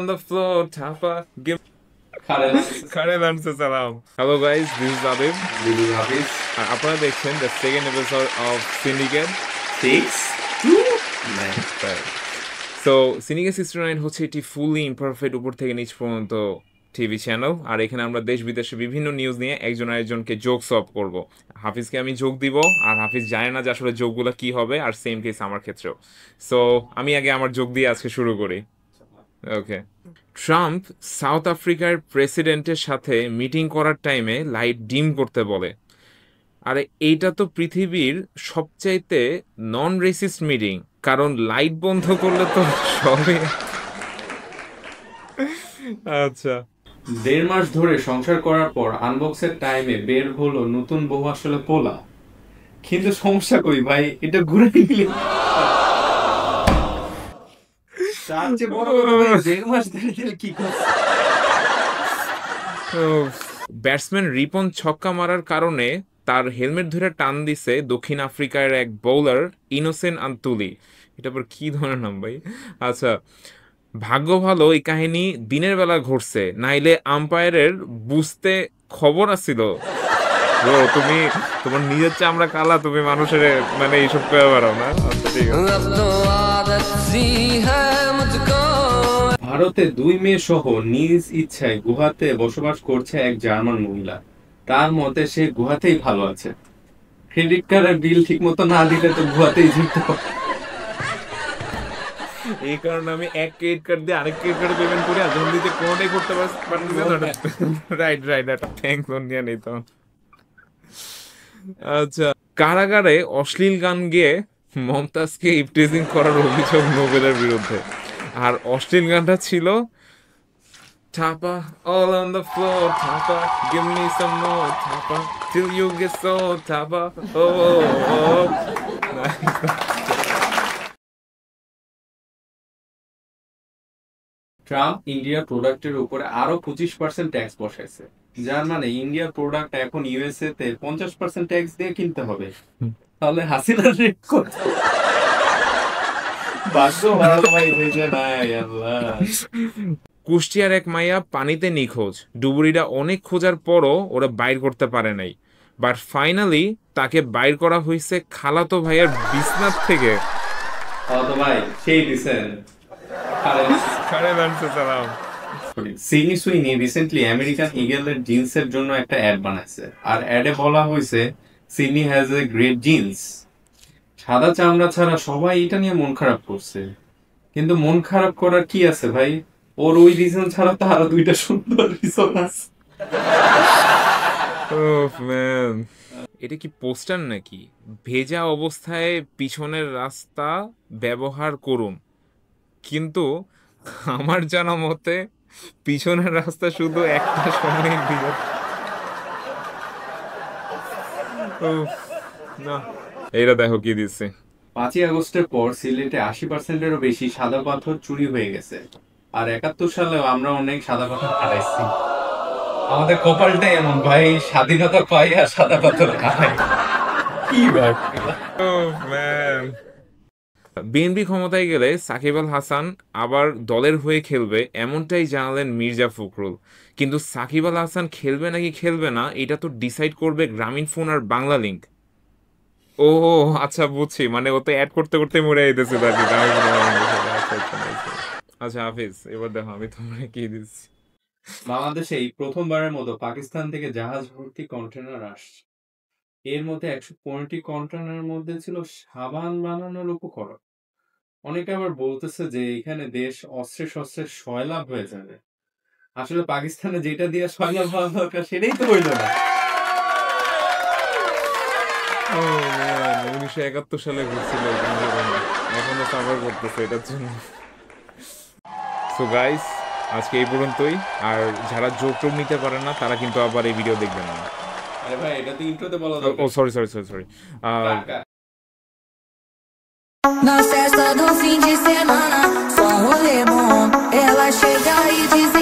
on the floor, Tapa. Give Karen salam. Hello guys, this is Abib. This is Hafiz. আর আপনারা দেখছেন the second episode of Syndicate 629. So Syndicate 69 হচ্ছে একটি fully imperfect উপর থেকে নিচ পর্যন্ত টিভি চ্যানেল। আর এখানে আমরা দেশ বিদেশে বিভিন্ন নিউজ নিয়ে একজন আরেকজনকে জোক সলভ করব। হাফিজকে আমি জোক দিব, আর হাফিজ জানে না যে আসলে জোকগুলো কি হবে, আর সেম কেস আমার ক্ষেত্রেও। সো আমি আগে আমার জোক দিয়ে আজকে শুরু করি। ওকে। ট্রাম্প সাউথ আফ্রিকার প্রেসিডেন্টের সাথে মিটিং করার টাইমে লাইট ডিম করতে বলে। আরে এইটা তো পৃথিবীর সবচাইতে নন রেসিস্ট মিটিং, কারণ লাইট বন্ধ করলে তো সবই। আচ্ছা। 1.5 মাস ধরে সংসার করার পর আনবক্সের টাইমে বের হলো নতুন বউ আসলে পোলা। কিন্তু সমস্যা কই ভাই, এটা ঘুরে নিলে সবচেয়ে বড় কথা ভাই, 1.5 মাস ধরে কি করছ? ব্যাটসম্যান রিপন ছক্কা মারার কারণে তার হেলমেট ধরে টান দিছে দক্ষিণ আফ্রিকার এক বোলার ইনোসেন্ট আন্তুলি। এটা আবার কি ধরনের নাম ভাই? আচ্ছা, ভাগ্য ভালো এই কাহিনী দিনের বেলা ঘটছে, নাইলে আম্পায়ারের বুঝতে খবর আছিল। তুমি তোমার নিজের চামড়া কালা, তুমি মানুষের মানে এইসব কয়ে বেড়াও না। আচ্ছা ঠিক আছে। ভারতে 2 মেয়ে সহ নিজ ইচ্ছায় গুহাতে বসবাস করছে এক জার্মান মহিলা। তার মতে সে গুহাতেই ভালো আছে। ক্রেডিট কার্ডের বিল ঠিক মতো না দিলে তো গুহাতেই যেতে হবে। এই কারণে আমি এক ক্রেডিট কার্ড দিয়ে আরেক ক্রেডিট কার্ডে পেমেন্ট করি, আর যখন দিতে কোনোটাই করতে পারছি রাইট একটা থ্যাংক লোন নিয়ে নেই তখন। আচ্ছা, কারাগারে অশ্লীল গান গেয়ে মমতাজকে ইফটিজিং করার অভিযোগ নোবেলের বিরুদ্ধে। আর অশ্লীল গানটা ছিল Tapa, all on the floor, Tapa, give me some more, Tapa, till you get so, Tapa, oh. Trump ইন্ডিয়ার প্রোডাক্টের উপরে আরো 25% ট্যাক্স বসাইছে, যার মানে ইন্ডিয়ার প্রোডাক্ট এখন ইউএসএ তে 50% ট্যাক্স দিয়ে কিনতে হবে। তাহলে হাসিনার রেট কত? ভাগ্য ভালো ভাই, বুঝে নাই আল্লাহ। কুষ্টিয়ার এক মাইয়া পানিতে নিখোঁজ। ডুবুরিরা অনেক খোঁজার পরও ওরা বাইর করতে পারে নাই, বাট ফাইনালি তাকে বাইর করা হয়েছে খালাতো ভাইয়ের বিছনার থেকে। খালাতো ভাই সেই দিছেন। সিডনি সুইনি রিসেন্টলি আমেরিকান ইগলের জিন্সের জন্য একটা অ্যাড বানাইছে, আর অ্যাডে বলা হয়েছে Sydney has a great jeans. সাদা চামড়া ছাড়া সবাই এটা নিয়ে মন খারাপ করছে, কিন্তু মন খারাপ করার কি আছে ভাই? ওর ওই রিজন ছাড়া তো আরো 2টা সুন্দর রিজন আছে। এটা কি পোস্টার নাকি? ভেজা অবস্থায় পিছনের রাস্তা ব্যবহার করুন, কিন্তু আমার জানা মতে পিছনের রাস্তা শুধু একটা সময় দিয়ে। না, এইটা দেখো কি দিচ্ছে। 5ই আগস্টের পর সিলেটে 80%-এরও বেশি সাদা পাথর চুরি হয়ে গেছে, আর 71 সালেও আমরা অনেক সাদা পাথর হারাইছি। আমাদের কপালটাই এমন ভাই, স্বাধীনতা পাই আর সাদা পাথর হারাই। কি বিএনপি ক্ষমতায় গেলে সাকিব আল হাসান আবার দলের হয়ে খেলবে, এমনটাই জানালেন মির্জা ফখরুল। কিন্তু সাকিব আল হাসান খেলবে নাকি খেলবে না, এটা তো ডিসাইড করবে গ্রামীণ ফোন আর বাংলা লিংক। ও আচ্ছা বুঝছি, মানে ও তো অ্যাড করতে করতে মরে যেতেছে আর কি। আচ্ছা হাফিজ, এবার দেখো আমি তোমরা কি দিচ্ছি। বাংলাদেশে এই প্রথমবারের মতো পাকিস্তান থেকে জাহাজ ভর্তি কন্টেনার আসছে। এর মধ্যে 115টি কন্টেনারের মধ্যে ছিল সাবান বানানোর উপকরণ। অনেকে আবার বলতেছে যে এখানে দেশ অস্ত্রে শস্ত্রের সয়লাভ হয়ে যাবে। আসলে পাকিস্তানে যেটা দিয়ে সয়লাভ হওয়া দরকার সেটাই তো হইল না। 1971 সালে ঘুরছিল, এখনো সাফার করতেছে এটার জন্য। সো গাইস, আজকে এই পর্যন্তই। আর যারা জোক টোক নিতে পারে না তারা কিন্তু আবার এই ভিডিও দেখবেন না। আরে ভাই, এটা তো ইন্ট্রোতে বলা দরকার। ও sorry. Na festa do fim de semana, só um rolê bom. Ela chega e diz